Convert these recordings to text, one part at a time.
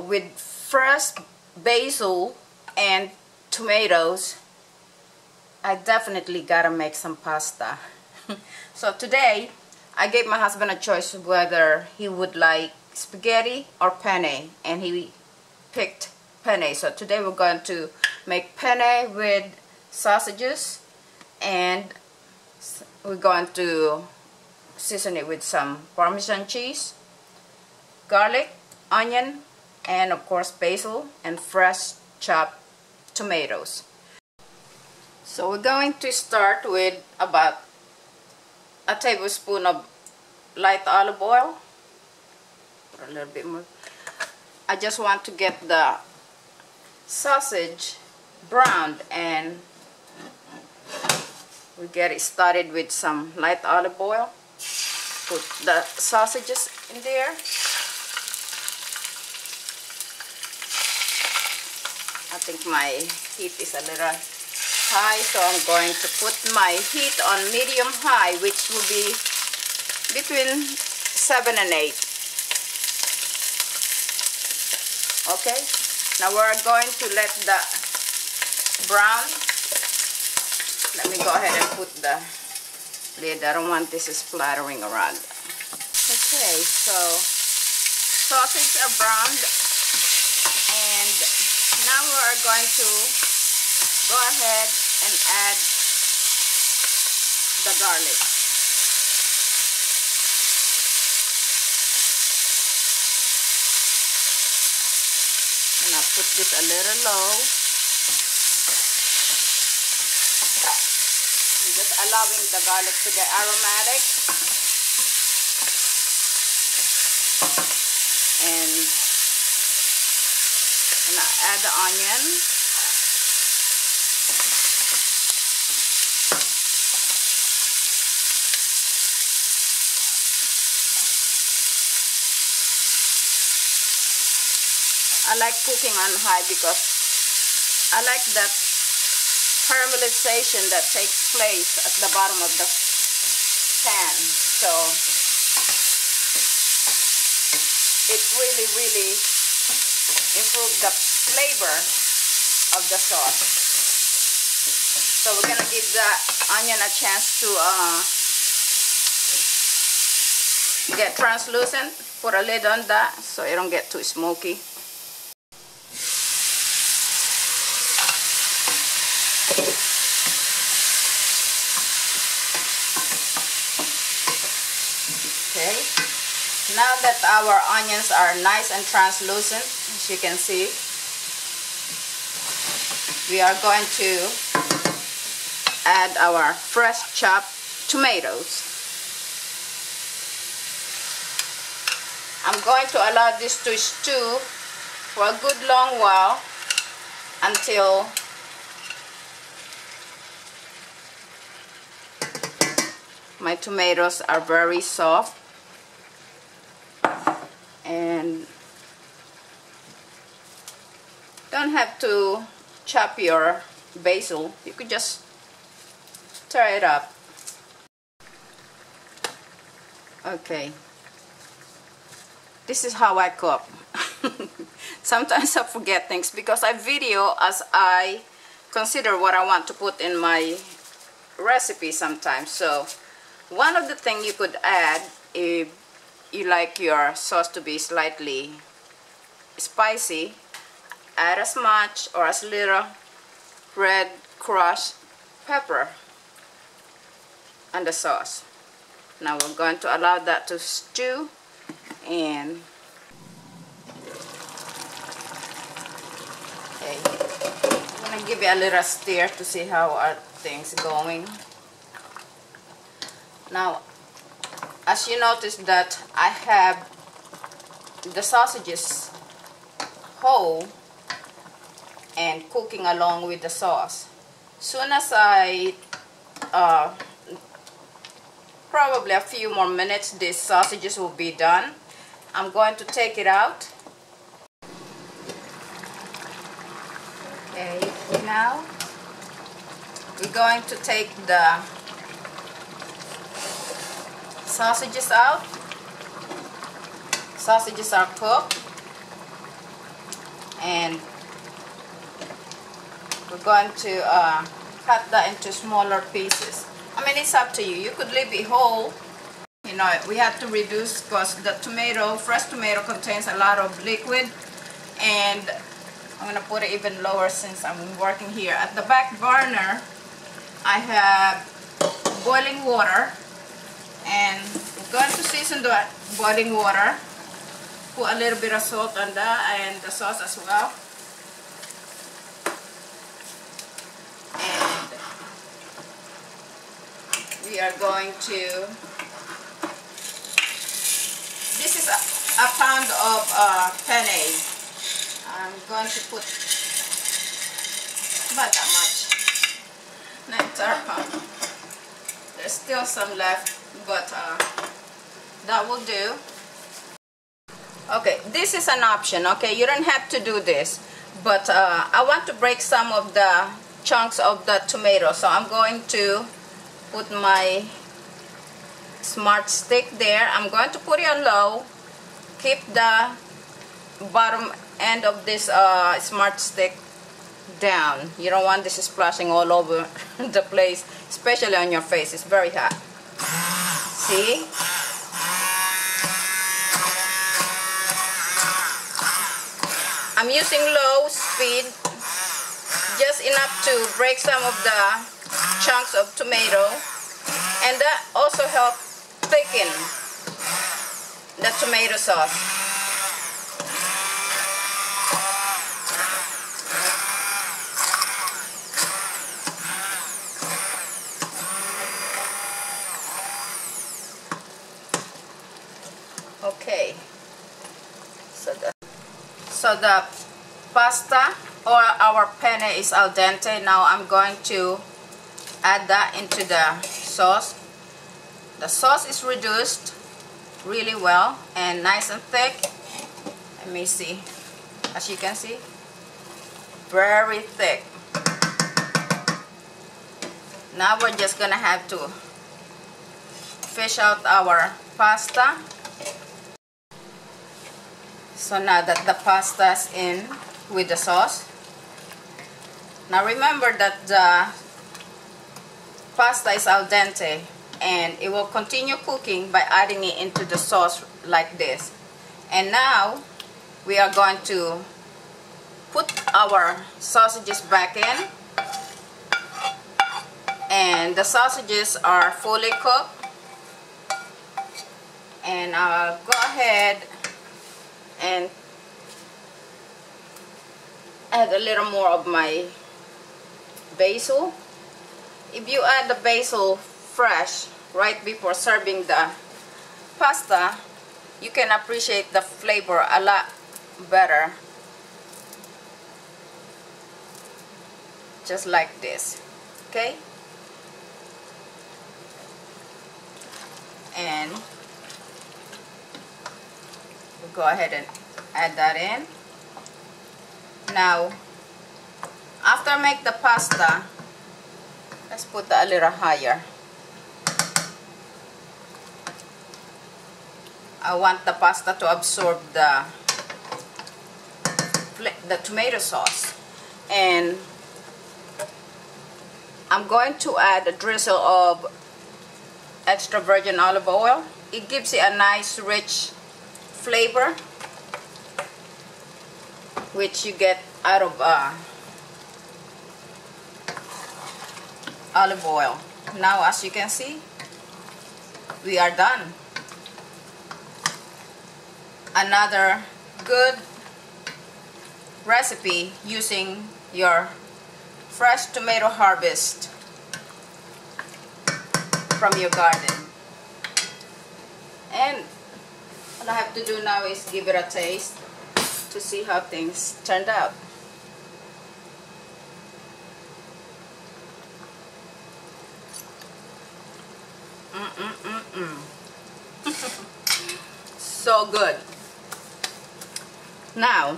with fresh basil and tomatoes, I definitely gotta make some pasta. So today I gave my husband a choice whether he would like spaghetti or penne, and he picked penne. So today we're going to make penne with sausages, and we're going to season it with some Parmesan cheese, garlic, onion, and of course basil and fresh chopped tomatoes. So we're going to start with about a tablespoon of light olive oil. Put a little bit more. I just want to get the sausage browned, and we get it started with some light olive oil. Put the sausages in there. I think my heat is a little high, so I'm going to put my heat on medium high, which will be between 7 and 8. Okay, now we're going to let the brown. Let me go ahead and put the lid. I don't want this splattering around. Okay, so sausage are browned, and now we're going to go ahead and add the garlic. And I'll put this a little low. I'm just allowing the garlic to get aromatic. And I'll add the onion. I like cooking on high because I like that caramelization that takes place at the bottom of the pan. So it really improves the flavor of the sauce. So we're gonna give the onion a chance to get translucent. Put a lid on that so it don't get too smoky. Okay, now that our onions are nice and translucent, as you can see, we are going to add our fresh chopped tomatoes. I'm going to allow this to stew for a good long while until my tomatoes are very soft. And don't have to chop your basil, you could just stir it up. Okay, this is how I cook. Sometimes I forget things because I video as I consider what I want to put in my recipe sometimes. So one of the things you could add, if you like your sauce to be slightly spicy, add as much or as little red crushed pepper on the sauce. Now we're going to allow that to stew, and okay, I'm going to give it a little stir to see how are things going. Now, as you notice that I have the sausages whole and cooking along with the sauce. Soon as I, probably a few more minutes, these sausages will be done. I'm going to take it out. Okay, now we're going to take the sausages out. Sausages are cooked. and we're going to cut that into smaller pieces. I mean, it's up to you. You could leave it whole. You know, we have to reduce because the fresh tomato contains a lot of liquid, and I'm gonna put it even lower since I'm working here. At the back burner, I have boiling water, and we're going to season the boiling water. Put a little bit of salt on that and the sauce as well. And we are going to, this is a pound of penne. I'm going to put not that much, not entire pound. There's still some left, but that will do. Okay, this is an option. Okay, you don't have to do this, but I want to break some of the chunks of the tomato, so I'm going to put my smart stick there. I'm going to put it on low. Keep the bottom end of this smart stick down. You don't want this splashing all over the place, especially on your face. It's very hot. See? I'm using low speed, just enough to break some of the chunks of tomato, and that also helps thicken the tomato sauce. Okay, so the pasta or our penne is al dente. Now I'm going to add that into the sauce. The sauce is reduced really well and nice and thick. Let me see. As you can see, very thick. Now we're just gonna have to fish out our pasta. So now that the pasta is in with the sauce, now remember that the pasta is al dente, and it will continue cooking by adding it into the sauce like this. And now we are going to put our sausages back in, and the sausages are fully cooked, and I'll go ahead and add a little more of my basil. If you add the basil fresh right before serving the pasta, you can appreciate the flavor a lot better. Just like this, okay? And we'll go ahead and add that in. Now, after I make the pasta, let's put that a little higher. I want the pasta to absorb the tomato sauce, and I'm going to add a drizzle of extra virgin olive oil. It gives it a nice rich flavor, which you get out of olive oil. Now, as you can see, we are done. Another good recipe using your fresh tomato harvest from your garden. And all I have to do now is give it a taste to see how things turned out. So good. Now,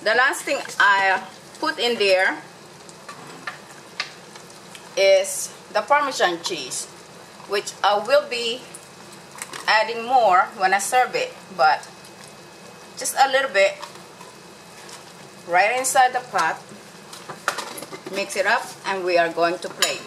the last thing I put in there is the Parmesan cheese, which I will be adding more when I serve it, but just a little bit right inside the pot. Mix it up and we are going to plate.